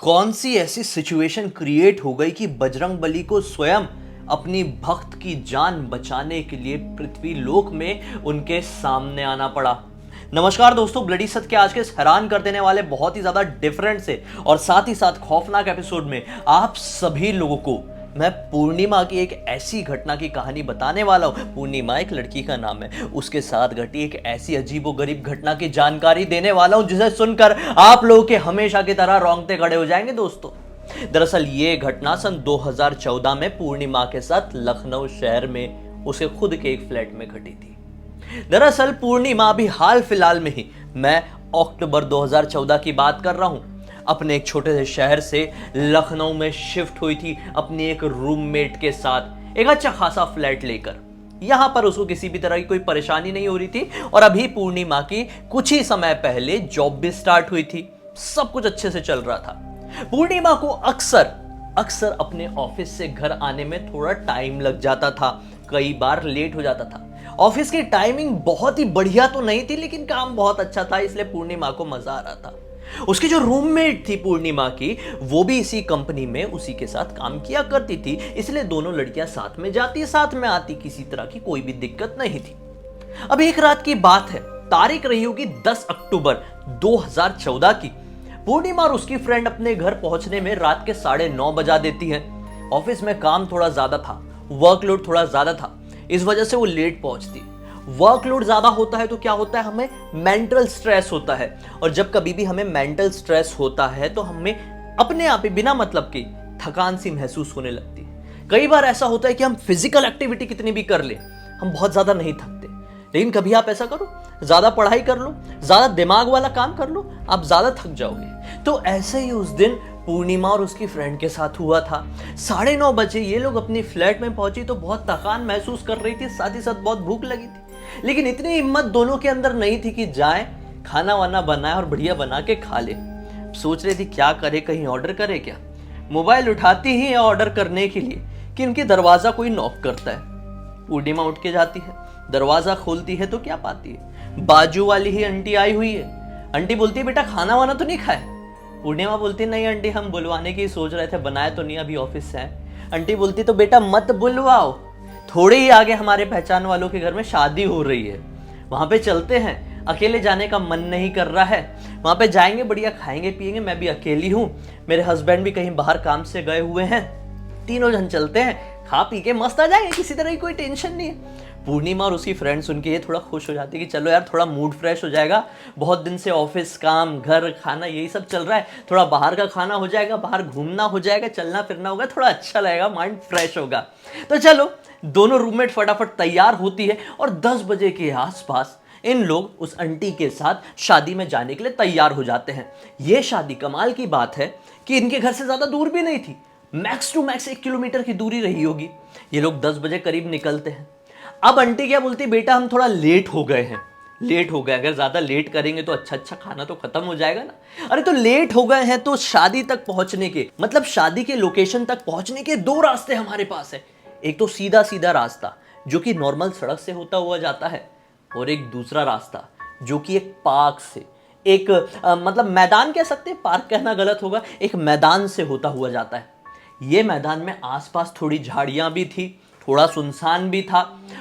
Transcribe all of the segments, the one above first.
कौन सी ऐसी situation create हो गई कि बजरंगबली को स्वयं अपनी भक्त की जान बचाने के लिए पृथ्वी लोक में उनके सामने आना पड़ा। नमस्कार दोस्तों, ब्लडी सत्य के आज के इस हैरान कर देने वाले बहुत ही ज्यादा डिफरेंट से और साथ ही साथ खौफनाक एपिसोड में आप सभी लोगों को मैं पूर्णिमा की एक ऐसी घटना की कहानी बताने वाला हूं। पूर्णिमा एक लड़की का नाम है, उसके साथ घटी एक ऐसी अजीबोगरीब घटना की जानकारी देने वाला हूं जिसे सुनकर आप लोगों के हमेशा की तरह रोंगटे खड़े हो जाएंगे। दोस्तों, दरअसल ये घटना सन 2014 में पूर्णिमा के साथ लखनऊ शहर में उसके खुद के एक फ्लैट में घटी थी। दरअसल पूर्णिमा अभी हाल फिलहाल में ही, मैं अक्टूबर 2014 की बात कर रहा हूं, अपने एक छोटे से शहर से लखनऊ में शिफ्ट हुई थी अपनी एक रूममेट के साथ, एक अच्छा खासा फ्लैट लेकर। यहां पर उसको किसी भी तरह की कोई परेशानी नहीं हो रही थी और अभी पूर्णिमा की कुछ ही समय पहले जॉब भी स्टार्ट हुई थी, सब कुछ अच्छे से चल रहा था। पूर्णिमा को अक्सर अपने ऑफिस से घर आने में थोड़ा टाइम लग जाता था, कई बार लेट हो जाता था। ऑफिस की टाइमिंग बहुत ही बढ़िया तो नहीं थी, लेकिन काम बहुत अच्छा था, इसलिए पूर्णिमा को मजा आ रहा था। उसकी जो रूममेट थी पूर्णिमा की, वो भी इसी कंपनी में उसी के साथ काम किया करती थी, इसलिए दोनों लड़कियां साथ में जाती साथ में आती, किसी तरह की कोई भी दिक्कत नहीं थी। अब एक रात की बात है, तारीख रही होगी 10 अक्टूबर 2014 की। पूर्णिमा और उसकी फ्रेंड अपने घर पहुंचने में रात के 9:30 बजा देती है। ऑफिस में काम थोड़ा ज्यादा था, वर्कलोड थोड़ा ज्यादा था, इस वजह से वो लेट पहुंचती। वर्कलोड ज्यादा होता है तो क्या होता है, हमें मेंटल स्ट्रेस होता है, और जब कभी भी हमें मेंटल स्ट्रेस होता है तो हमें अपने आप ही बिना मतलब की थकान सी महसूस होने लगती है। कई बार ऐसा होता है कि हम फिजिकल एक्टिविटी कितनी भी कर ले, हम बहुत ज्यादा नहीं थकते, लेकिन कभी आप ऐसा करो, ज्यादा पढ़ाई कर लो, ज्यादा दिमाग वाला काम कर लो, आप ज्यादा थक जाओगे। तो ऐसे ही उस दिन पूर्णिमा और उसकी फ्रेंड के साथ हुआ था। 9:30 बजे ये लोग अपनी फ्लैट में पहुंची तो बहुत थकान महसूस कर रही थी, साथ ही साथ बहुत भूख लगी थी, लेकिन इतनी हिम्मत दोनों के अंदर नहीं थी कि जाएं, खाना वाना बनाए और बढ़िया बना के खा ले। सोच रही थी क्या करे, कहीं ऑर्डर करे क्या। मोबाइल उठाती ही है ऑर्डर करने के लिए कि उनके दरवाजा कोई नॉक करता है। पूर्णिमा उठ के जाती है, दरवाजा खोलती है तो क्या पाती है, बाजू वाली ही आंटी आई हुई है। आंटी बोलती है, बेटा खाना वाना तो नहीं खाए। पूर्णिमा बोलती, नहीं आंटी, हम बुलवाने की सोच रहे थे, बनाए तो नहीं, अभी ऑफिस से आए। आंटी बोलती, तो बेटा मत बुलवाओ, थोड़े ही आगे हमारे पहचान वालों के घर में शादी हो रही है, वहां पे चलते हैं, अकेले जाने का मन नहीं कर रहा है, वहां पे जाएंगे, बढ़िया खाएंगे पिएंगे, मैं भी अकेली हूं, मेरे हस्बैंड भी कहीं बाहर काम से गए हुए हैं, तीनों जन चलते हैं, खा पी के मस्त आ जाएंगे, किसी तरह की कोई टेंशन नहीं है। पूर्णिमा और उसकी फ्रेंड सुन के ये थोड़ा खुश हो जाती है कि चलो यार, थोड़ा मूड फ्रेश हो जाएगा, बहुत दिन से ऑफिस, काम, घर, खाना यही सब चल रहा है, थोड़ा बाहर का खाना हो जाएगा, बाहर घूमना हो जाएगा, चलना फिरना होगा, थोड़ा अच्छा लगेगा, माइंड फ्रेश होगा। तो चलो, दोनों रूममेट फटाफट तैयार होती है और 10 बजे के आसपास इन लोग उस आंटी के साथ शादी में जाने के लिए तैयार हो जाते हैं। ये शादी, कमाल की बात है कि इनके घर से ज्यादा दूर भी नहीं थी, मैक्स टू मैक्स 1 किलोमीटर की दूरी रही होगी। ये लोग 10 बजे करीब निकलते हैं। अब आंटी क्या बोलती, बेटा हम थोड़ा लेट हो गए हैं, लेट हो गए, अगर ज्यादा लेट करेंगे तो अच्छा खाना तो खत्म हो जाएगा ना। अरे तो लेट हो गए हैं तो शादी तक पहुंचने के, मतलब शादी के लोकेशन तक पहुंचने के 2 रास्ते हमारे पास है। एक तो सीधा सीधा रास्ता जो कि नॉर्मल सड़क से होता हुआ जाता है, और एक दूसरा रास्ता जो कि एक पार्क से, एक मतलब मैदान कह सकते हैं, पार्क कहना गलत होगा, एक मैदान से होता हुआ जाता है। ये मैदान में आसपास थोड़ी झाड़ियां भी थी, थोड़ा सुनसान भी था,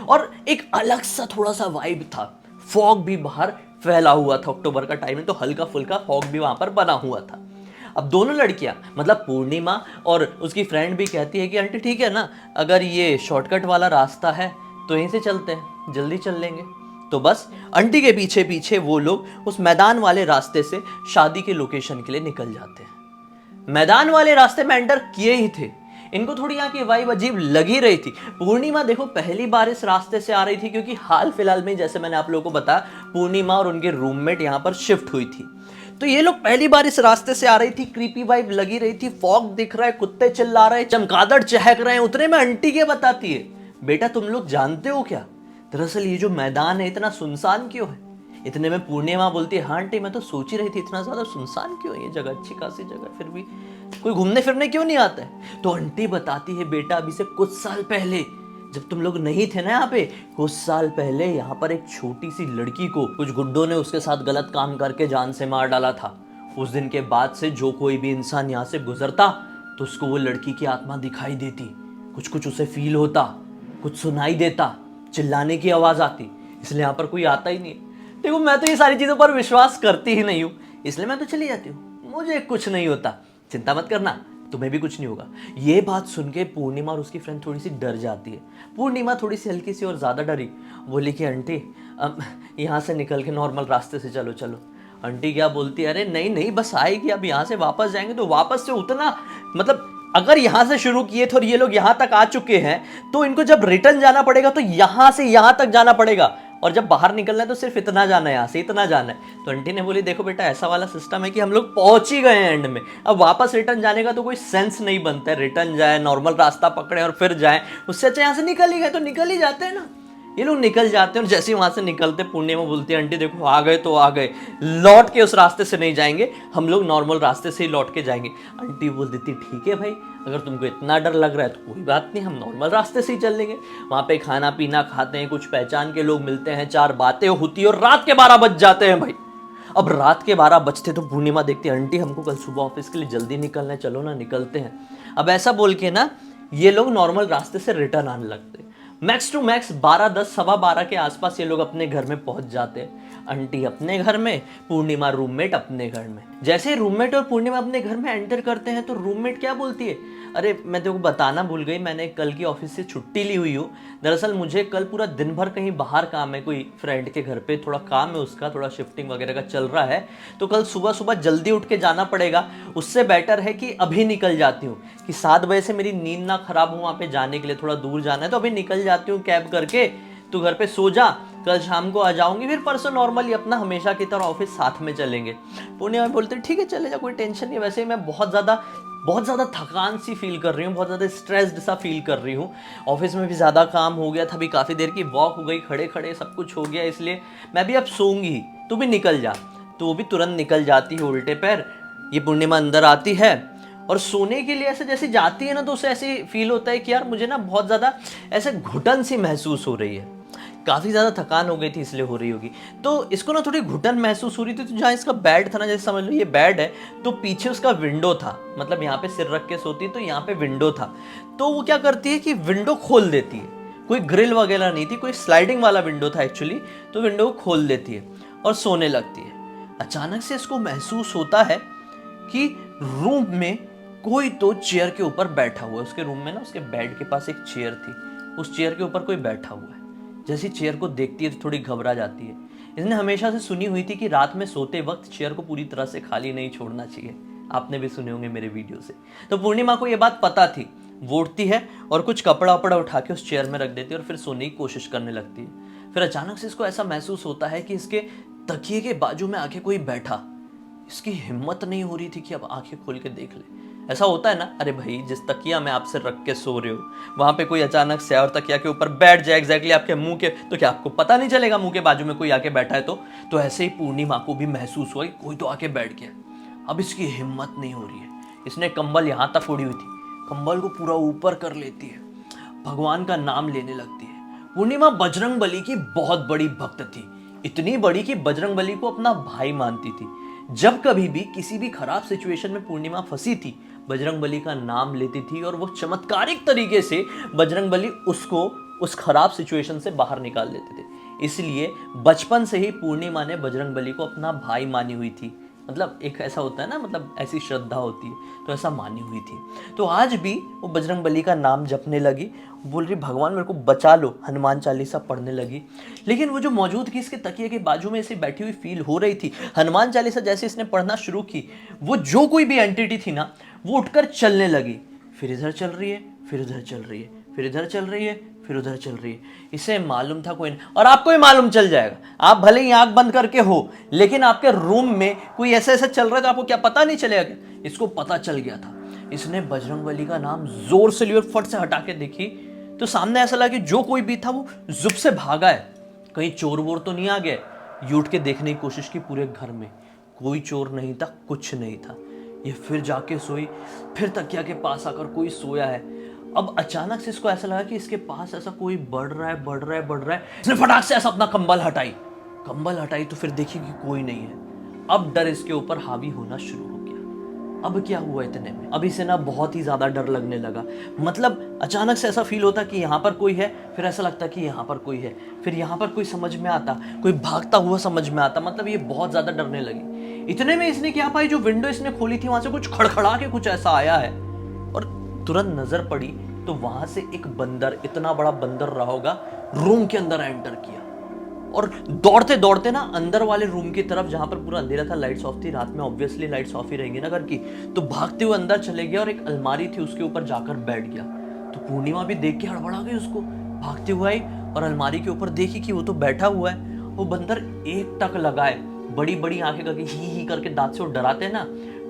और एक अलग सा थोड़ा सा वाइब था। फॉग भी बाहर फैला हुआ था, अक्टूबर का टाइम है तो हल्का फुल्का फॉग भी वहां पर बना हुआ था। अब दोनों लड़कियां, मतलब पूर्णिमा और उसकी फ्रेंड भी कहती है कि आंटी ठीक है ना, अगर ये शॉर्टकट वाला रास्ता है तो यहीं से चलते हैं, जल्दी चल लेंगे। तो बस आंटी के पीछे पीछे वो लोग उस मैदान वाले रास्ते से शादी के लोकेशन के लिए निकल जाते हैं। मैदान वाले रास्ते में एंटर किए ही थे, इनको थोड़ी यहाँ की वाइब अजीब लगी रही थी। पूर्णिमा देखो पहली बार इस रास्ते से आ रही थी, क्योंकि हाल फिलहाल में, जैसे मैंने आप लोगों को बताया, पूर्णिमा और उनके रूममेट यहाँ पर शिफ्ट हुई थी, तो ये लोग पहली बार इस रास्ते से आ रही थी। क्रीपी वाइब लगी रही थी, फॉग दिख रहा है, कुत्ते चिल्ला रहे हैं, चमगादड़ चहक रहे हैं। उतने में आंटी के बताती है, बेटा तुम लोग जानते हो क्या, दरअसल ये जो मैदान है इतना सुनसान क्यों है। इतने में पूर्णिमा बोलती है, हाँ आंटी मैं तो सोच ही रही थी इतना ज्यादा सुनसान क्यों है ये जगह, अच्छी खासी जगह, फिर भी कोई घूमने फिरने क्यों नहीं आता है। तो आंटी बताती है, बेटा अभी से कुछ साल पहले जब तुम लोग नहीं थे ना यहाँ पे, कुछ साल पहले यहाँ पर एक छोटी सी लड़की को कुछ गुड्डों ने उसके साथ गलत काम करके जान से मार डाला था। उस दिन के बाद से जो कोई भी इंसान यहाँ से गुजरता तो उसको वो लड़की की आत्मा दिखाई देती, कुछ कुछ उसे फील होता, कुछ सुनाई देता, चिल्लाने की आवाज़ आती। इसलिए यहाँ पर कोई आता ही नहीं है। देखो मैं तो ये सारी चीज़ों पर विश्वास करती ही नहीं हूँ, इसलिए मैं तो चली जाती हूँ, मुझे कुछ नहीं होता, चिंता मत करना, तुम्हें भी कुछ नहीं होगा। ये बात सुन के पूर्णिमा और उसकी फ्रेंड थोड़ी सी डर जाती है। पूर्णिमा थोड़ी सी हल्की सी और ज़्यादा डरी, बोली कि आंटी यहाँ से निकल के नॉर्मल रास्ते से चलो चलो। आंटी क्या बोलती है, अरे नहीं नहीं बस आएगी, अब यहाँ से वापस जाएंगे तो वापस से उतना, मतलब अगर यहाँ से शुरू किए थे और ये लोग यहाँ तक आ चुके हैं तो इनको जब रिटर्न जाना पड़ेगा तो यहाँ से यहाँ तक जाना पड़ेगा, और जब बाहर निकलना है तो सिर्फ इतना जाना है, यहाँ से इतना जाना है। तो आंटी ने बोली देखो बेटा ऐसा वाला सिस्टम है कि हम लोग पहुंच ही गए हैं एंड में, अब वापस रिटर्न जाने का तो कोई सेंस नहीं बनता है, रिटर्न जाए नॉर्मल रास्ता पकड़े और फिर जाए, उससे अच्छा यहाँ से निकल ही गए तो निकल ही जाते हैं ना। ये लोग निकल जाते हैं और जैसे ही वहां से निकलते पूर्णिमा बोलती है आंटी देखो आ गए तो आ गए, लौट के उस रास्ते से नहीं जाएंगे, हम लोग नॉर्मल रास्ते से ही लौट के जाएंगे। आंटी बोल देती ठीक है भाई, अगर तुमको इतना डर लग रहा है तो कोई बात नहीं, हम नॉर्मल रास्ते से ही चल लेंगे। वहाँ पे खाना पीना खाते हैं, कुछ पहचान के लोग मिलते हैं, 4 बातें होती है और रात के 12 बज जाते हैं भाई। अब रात के 12 बजते तो पूर्णिमा देखती है आंटी हमको कल सुबह ऑफिस के लिए जल्दी निकलना है, चलो ना निकलते हैं। अब ऐसा बोल के ना ये लोग नॉर्मल रास्ते से रिटर्न आने लगते हैं। मैक्स टू मैक्स 12, 10, सवा 12 के आसपास ये लोग अपने घर में पहुंच जाते हैं। आंटी अपने घर में, पूर्णिमा रूममेट अपने घर में। जैसे रूममेट और पूर्णिमा अपने घर में एंटर करते हैं तो रूममेट क्या बोलती है, अरे मैं तेरे को बताना भूल गई, मैंने कल की ऑफिस से छुट्टी ली हुई हूँ। दरअसल मुझे कल पूरा दिन भर कहीं बाहर काम है, कोई फ्रेंड के घर पे थोड़ा काम है, उसका थोड़ा शिफ्टिंग वगैरह का चल रहा है, तो कल सुबह सुबह जल्दी उठ के जाना पड़ेगा। उससे बेटर है कि अभी निकल जाती हूँ, कि 7 बजे से मेरी नींद ना खराब हो, वहाँ पे जाने के लिए थोड़ा दूर जाना है, तो अभी निकल जाती हूँ कैब करके, तू घर पे सो जा, कल शाम को आ जाऊंगी, फिर परसों नॉर्मली अपना हमेशा की तरह ऑफिस साथ में चलेंगे। पूर्णिमा बोलते ठीक है चले जा, कोई टेंशन नहीं, वैसे ही मैं बहुत ज़्यादा थकान सी फील कर रही हूँ, बहुत ज़्यादा स्ट्रेस्ड सा फील कर रही हूँ, ऑफिस में भी ज़्यादा काम हो गया था, अभी काफ़ी देर की वॉक हो गई, खड़े खड़े सब कुछ हो गया, इसलिए मैं भी अब सोऊंगी, तू भी निकल जा। तो वो भी तुरंत निकल जाती है उल्टे पैर। ये पूर्णिमा अंदर आती है और सोने के लिए ऐसे जैसे जाती है ना तो उसे ऐसे फील होता है कि यार मुझे ना बहुत ज़्यादा ऐसे घुटन सी महसूस हो रही है, काफ़ी ज़्यादा थकान हो गई थी इसलिए हो रही होगी। तो इसको ना थोड़ी घुटन महसूस हो रही थी, तो जहाँ इसका बेड था ना, जैसे समझ लो ये बेड है तो पीछे उसका विंडो था, मतलब यहाँ पे सिर रख के सोती तो यहाँ पे विंडो था, तो वो क्या करती है कि विंडो खोल देती है, कोई ग्रिल वगैरह नहीं थी, कोई स्लाइडिंग वाला विंडो था एक्चुअली, तो विंडो को खोल देती है और सोने लगती है। अचानक से इसको महसूस होता है कि रूम में कोई तो चेयर के ऊपर बैठा हुआ है। उसके रूम में ना उसके बेड के पास एक चेयर थी, उस चेयर के ऊपर कोई बैठा हुआ है। जैसी चेयर को देखती है तो थोड़ी घबरा जाती है। इसने हमेशा से सुनी हुई थी कि रात में सोते वक्त चेयर को पूरी तरह से खाली नहीं छोड़ना चाहिए, आपने भी सुने होंगे मेरे वीडियो से। तो पूर्णिमा को यह बात पता थी, वो उठती है और कुछ कपड़ा वपड़ा उठा के उस चेयर में रख देती है और फिर सोने की कोशिश करने लगती है। फिर अचानक से इसको ऐसा महसूस होता है कि इसके तकिए के बाजू में आके कोई बैठा। इसकी हिम्मत नहीं हो रही थी कि अब आंखें खोल के देख ले। ऐसा होता है ना, अरे भाई जिस तकिया में आपसे रख के सो रहे हो वहां पे कोई अचानक से और तकिया के ऊपर बैठ जाए एग्जैक्टली आपके मुंह के, तो क्या आपको पता नहीं चलेगा मुंह के बाजू में कोई आके बैठा है? तो ऐसे ही पूर्णिमा को भी महसूस हुआ कि कोई तो आके बैठ गया। अब इसकी हिम्मत नहीं हो रही है, इसने कंबल यहां तक फोड़ी हुई थी, कंबल को पूरा ऊपर कर लेती है, भगवान का नाम लेने लगती है। पूर्णिमा बजरंगबली की बहुत बड़ी भक्त थी, इतनी बड़ी कि बजरंगबली को अपना भाई मानती थी। जब कभी भी किसी भी खराब सिचुएशन में पूर्णिमा फंसी थी, बजरंगबली का नाम लेती थी और वो चमत्कारिक तरीके से बजरंगबली उसको उस खराब सिचुएशन से बाहर निकाल देते थे। इसलिए बचपन से ही पूर्णिमा ने बजरंगबली को अपना भाई मानी हुई थी। मतलब एक ऐसा होता है ना, मतलब ऐसी श्रद्धा होती है, तो ऐसा मानी हुई थी। तो आज भी वो बजरंगबली का नाम जपने लगी, बोल रही भगवान मेरे को बचा लो, हनुमान चालीसा पढ़ने लगी। लेकिन वो जो मौजूद की इसके तकिए के बाजू में ऐसी बैठी हुई फील हो रही थी। हनुमान चालीसा जैसे इसने पढ़ना शुरू की, वो जो कोई भी एंटिटी थी ना वो उठकर चलने लगी, फिर इधर चल रही है, फिर उधर चल रही है, फिर इधर चल रही है, फिर उधर चल रही है। इसे मालूम था कोई नहीं, और आपको भी मालूम चल जाएगा, आप भले ही आंख बंद करके हो लेकिन आपके रूम में कोई ऐसा ऐसा चल रहा है तो आपको क्या पता नहीं चलेगा क्या? इसको पता चल गया था। इसने बजरंगबली का नाम जोर से लिया, फट से हटा के देखी तो सामने ऐसा लगा कि जो कोई भी था वो जुब से भागा है, कहीं चोर वोर तो नहीं आ गया। ये उठ के देखने की कोशिश की, पूरे घर में कोई चोर नहीं था, कुछ नहीं था। ये फिर जाके सोई, फिर तकिया के पास आकर कोई सोया है। अब अचानक से इसको ऐसा लगा कि इसके पास ऐसा कोई बढ़ रहा है, इसने फटाक से ऐसा अपना कंबल हटाई तो फिर देखी कि कोई नहीं है। अब डर इसके ऊपर हावी होना शुरू हो गया। अब क्या हुआ इतने में, अब इसे ना बहुत ही ज्यादा डर लगने लगा। मतलब अचानक से ऐसा फील होता कि यहाँ पर कोई है, फिर ऐसा लगता कि यहाँ पर कोई है, फिर यहाँ पर कोई समझ में आता, कोई भागता हुआ समझ में आता। मतलब ये बहुत ज्यादा डरने लगी। इतने में इसने क्या पाई, जो विंडो इसने खोली थी वहां से कुछ खड़खड़ा के कुछ ऐसा आया है, और तुरंत नजर पड़ी तो वहां से एक बंदर, इतना बड़ा बंदर रहा होगा, रूम के अंदर एंटर किया और दौड़ते दौड़ते ना अंदर वाले रूम की तरफ, जहां पर पूरा अंधेरा था, लाइट्स ऑफ थी, रात में ऑब्वियसली लाइट्स ऑफ ही रहेंगी ना घर की, तो भागते हुए अंदर चले गया और एक अलमारी थी उसके ऊपर जाकर बैठ गया। तो पूर्णिमा भी देख के हड़बड़ा गई, उसको भागते हुए आई और अलमारी के ऊपर देखी कि वो तो बैठा हुआ है। वो बंदर एक टक लगाए, बड़ी बड़ी आंखें करके ही करके दांत से वो डराते हैं ना,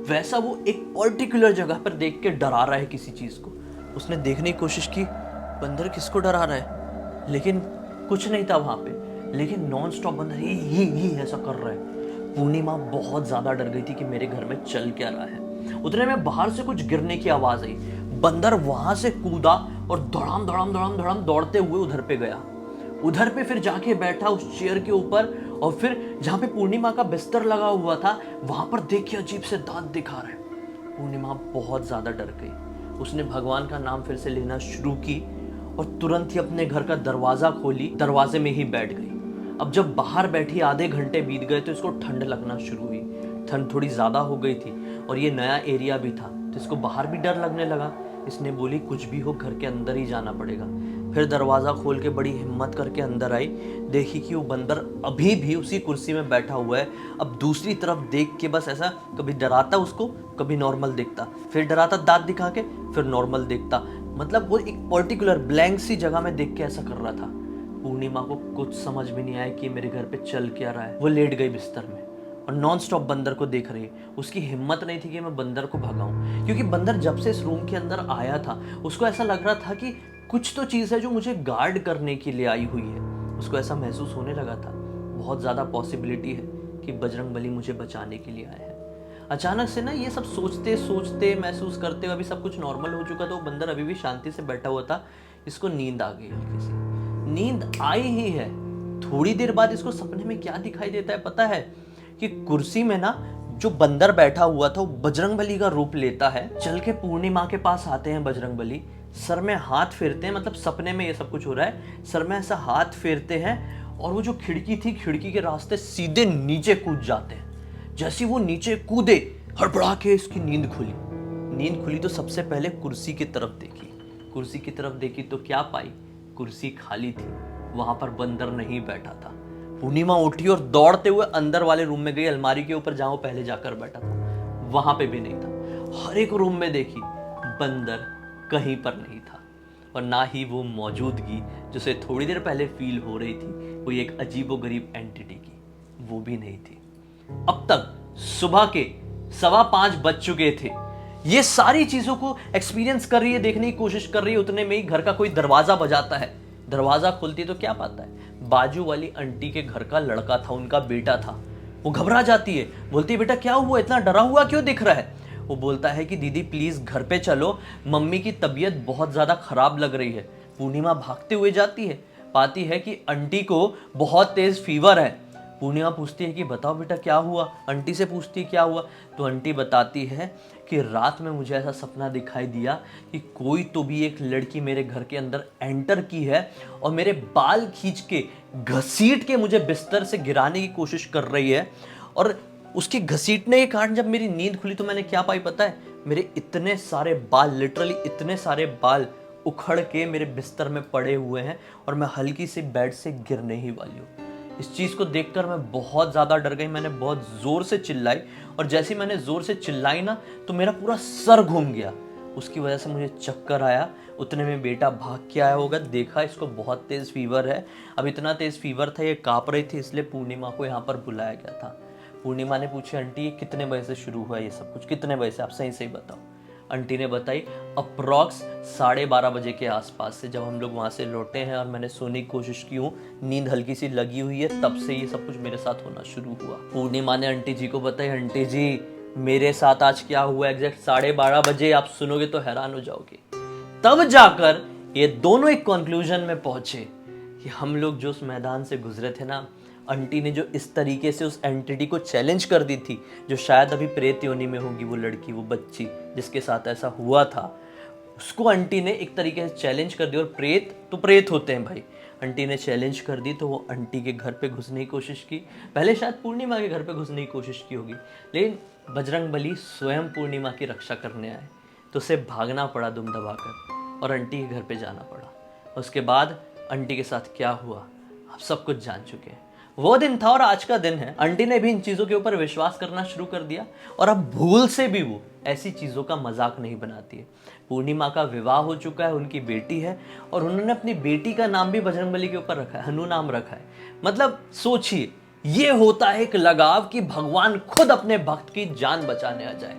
वैसा वो एक पर्टिकुलर जगह पर देख के डरा रहा है किसी चीज को। उसने देखने की कोशिश की बंदर किसको डरा रहा है, लेकिन कुछ नहीं था वहां पे, लेकिन नॉन स्टॉप बंदर ही ऐसा कर रहा है। पूर्णिमा बहुत ज्यादा डर गई थी कि मेरे घर में चल क्या रहा है। उतने में बाहर से कुछ गिरने की आवाज आई, बंदर वहां से कूदा और धड़ाम धड़ाम धड़ाम धड़ाम दौड़ते हुए उधर पे गया। उधर पे फिर जाके बैठा उस चेयर के ऊपर, और फिर जहां पे पूर्णिमा का बिस्तर लगा हुआ था वहां पर देख के अजीब से दांत दिखा रहा है। पूर्णिमा बहुत ज्यादा डर गई। उसने भगवान का नाम फिर से लेना शुरू की और तुरंत ही अपने घर का दरवाजा खोली, दरवाजे में ही बैठ गई। अब जब बाहर बैठी आधे घंटे बीत गए तो इसको ठंड लगना शुरू हुई। ठंड थोड़ी ज्यादा हो गई थी और ये नया एरिया भी था, तो इसको बाहर भी डर लगने लगा। इसने बोली कुछ भी हो घर के अंदर ही जाना पड़ेगा। फिर दरवाजा खोल के बड़ी हिम्मत करके अंदर आई, देखी कि वो बंदर अभी भी उसी कुर्सी में बैठा हुआ है। अब दूसरी तरफ देख के बस ऐसा कभी डराता उसको, कभी नॉर्मल देखता, फिर डराता दांत दिखा के, फिर नॉर्मल देखता। मतलब वो एक पर्टिकुलर ब्लैंक सी जगह में देख के ऐसा कर रहा था। पूर्णिमा को कुछ समझ में नहीं आया कि मेरे घर पे चल क्या रहा है। वो लेट गई बिस्तर में और नॉन स्टॉप बंदर को देख रही है। उसकी हिम्मत नहीं थी कि मैं बंदर को भगाऊं, क्योंकि बंदर जब से इस रूम के अंदर आया था उसको ऐसा लग रहा था कि कुछ तो चीज़ है जो मुझे गार्ड करने के लिए आई हुई है। उसको ऐसा महसूस होने लगा था, बहुत ज़्यादा पॉसिबिलिटी है कि बजरंगबली मुझे बचाने के लिए आया है। अचानक से ना ये सब सोचते सोचते महसूस करते हुए अभी सब कुछ नॉर्मल हो चुका था। वो बंदर अभी भी शांति से बैठा हुआ था। इसको नींद आ गई, हल्की सी नींद आई ही है। थोड़ी देर बाद इसको सपने में क्या दिखाई देता है पता है, कि कुर्सी में ना जो बंदर बैठा हुआ था वो बजरंगबली का रूप लेता है। चल के पूर्णिमा के पास आते हैं बजरंगबली, सर में हाथ फेरते हैं, मतलब सपने में ये सब कुछ हो रहा है, सर में ऐसा हाथ फेरते हैं और वो जो खिड़की थी, खिड़की के रास्ते सीधे नीचे कूद जाते हैं। जैसे वो नीचे कूदे, हड़बड़ा के इसकी नींद खुली। नींद खुली तो सबसे पहले कुर्सी की तरफ देखी। कुर्सी की तरफ देखी तो क्या पाई, कुर्सी खाली थी, वहां पर बंदर नहीं बैठा था। पूर्णिमा उठी और दौड़ते हुए अंदर वाले रूम में गई, अलमारी के ऊपर जहां वो पहले जाकर बैठा था वहां पे भी नहीं था। हर एक रूम में देखी, बंदर कहीं पर नहीं था, और ना ही वो मौजूदगी जिसे थोड़ी देर पहले फील हो रही थी, कोई एक अजीबोगरीब एंटिटी की, वो भी नहीं थी। अब तक सुबह के 5:15 बज चुके थे। ये सारी चीजों को एक्सपीरियंस कर रही है, देखने की कोशिश कर रही है। उतने में ही घर का कोई दरवाजा बजाता है। दरवाजा खोलती तो क्या पाता है, बाजू वाली आंटी के घर का लड़का था, उनका बेटा था। वो घबरा जाती है, बोलती है बेटा क्या हुआ, इतना डरा हुआ क्यों दिख रहा है। वो बोलता है कि दीदी प्लीज घर पे चलो, मम्मी की तबीयत बहुत ज्यादा खराब लग रही है। पूर्णिमा भागते हुए जाती है, पाती है कि आंटी को बहुत तेज फीवर है। पूर्णिमा पूछती है कि बताओ बेटा क्या हुआ, आंटी से पूछती है क्या हुआ, तो आंटी बताती है कि रात में मुझे ऐसा सपना दिखाई दिया कि कोई तो भी एक लड़की मेरे घर के अंदर एंटर की है और मेरे बाल खींच के घसीट के मुझे बिस्तर से गिराने की कोशिश कर रही है। और उसके घसीटने के कारण जब मेरी नींद खुली तो मैंने क्या पाई पता है, मेरे इतने सारे बाल, लिटरली इतने सारे बाल उखड़ के मेरे बिस्तर में पड़े हुए हैं और मैं हल्की से बेड से गिरने ही वाली हूँ। इस चीज को देखकर मैं बहुत ज्यादा डर गई। मैंने बहुत जोर से चिल्लाई और जैसे ही मैंने जोर से चिल्लाई ना तो मेरा पूरा सर घूम गया। उसकी वजह से मुझे चक्कर आया। उतने में बेटा भाग के आया होगा, देखा इसको बहुत तेज फीवर है। अब इतना तेज फीवर था, ये कांप रही थी, इसलिए पूर्णिमा को यहाँ पर बुलाया गया था। पूर्णिमा ने पूछा आंटी ये कितने बजे से शुरू हुआ, ये सब कुछ कितने बजे से, आप सही सही बताओ। आंटी ने बताई अप्रॉक्स 12:30 बजे के आसपास से, जब हम लोग वहाँ से लौटे हैं और मैंने सोने की कोशिश की हूँ, नींद हल्की सी लगी हुई है, तब से ये सब कुछ मेरे साथ होना शुरू हुआ। पूर्णिमा ने आंटी जी को बताई, आंटी जी मेरे साथ आज क्या हुआ एग्जैक्ट 12:30 बजे, आप सुनोगे तो हैरान हो जाओगे। तब जाकर ये दोनों एक कंक्लूजन में पहुंचे कि हम लोग जो उस मैदान से गुजरे थे ना, आंटी ने जो इस तरीके से उस एंटिटी को चैलेंज कर दी थी, जो शायद अभी प्रेत योनि में होगी, वो लड़की, वो बच्ची जिसके साथ ऐसा हुआ था, उसको आंटी ने एक तरीके से चैलेंज कर दिया। और प्रेत तो प्रेत होते हैं भाई, आंटी ने चैलेंज कर दी तो वो आंटी के घर पे घुसने की कोशिश की। पहले शायद पूर्णिमा के घर पे घुसने की कोशिश की होगी, लेकिन बजरंगबली स्वयं पूर्णिमा की रक्षा करने आए तो उसे भागना पड़ा दुम दबाकर और आंटी के घर पे जाना पड़ा। उसके बाद आंटी के साथ क्या हुआ आप सब कुछ जान चुके हैं। वो दिन था और आज का दिन है। आंटी ने भी इन चीज़ों के ऊपर विश्वास करना शुरू कर दिया और अब भूल से भी वो ऐसी चीज़ों का मजाक नहीं बनाती है। पूर्णिमा का विवाह हो चुका है, उनकी बेटी है और उन्होंने अपनी बेटी का नाम भी बजरंगबली के ऊपर रखा है, हनु नाम रखा है। मतलब सोचिए, ये होता है एक लगाव कि भगवान खुद अपने भक्त की जान बचाने आ जाए।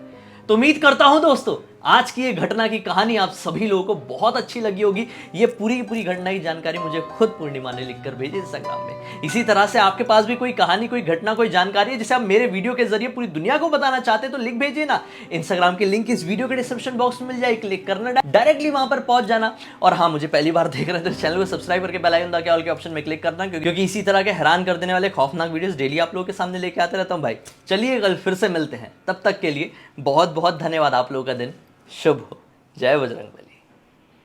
तो उम्मीद करता हूं दोस्तों आज की ये घटना की कहानी आप सभी लोगों को बहुत अच्छी लगी होगी। ये पूरी की पूरी घटना की जानकारी मुझे खुद पूर्णिमा ने लिखकर भेजी इंस्टाग्राम में। इसी तरह से आपके पास भी कोई कहानी, कोई घटना, कोई जानकारी है जिसे आप मेरे वीडियो के जरिए पूरी दुनिया को बताना चाहते हैं तो लिख भेजिए ना। इंस्टाग्राम की लिंक इस वीडियो के डिस्क्रिप्शन बॉक्स में मिल जाए, क्लिक करना, डायरेक्टली वहां पर पहुंच जाना। और हाँ, मुझे पहली बार देख रहे थे तो चैनल को सब्सक्राइब करके बेल आइकन दबा के ऑल के ऑप्शन में क्लिक करना, क्योंकि इसी तरह के हैरान कर देने वाले खौफनाक वीडियोस डेली आप लोगों के सामने लेके आते रहता हूं भाई। चलिए कल फिर से मिलते हैं, तब तक के लिए बहुत बहुत धन्यवाद। आप लोगों का दिन शुभ हो। जय बजरंगबली।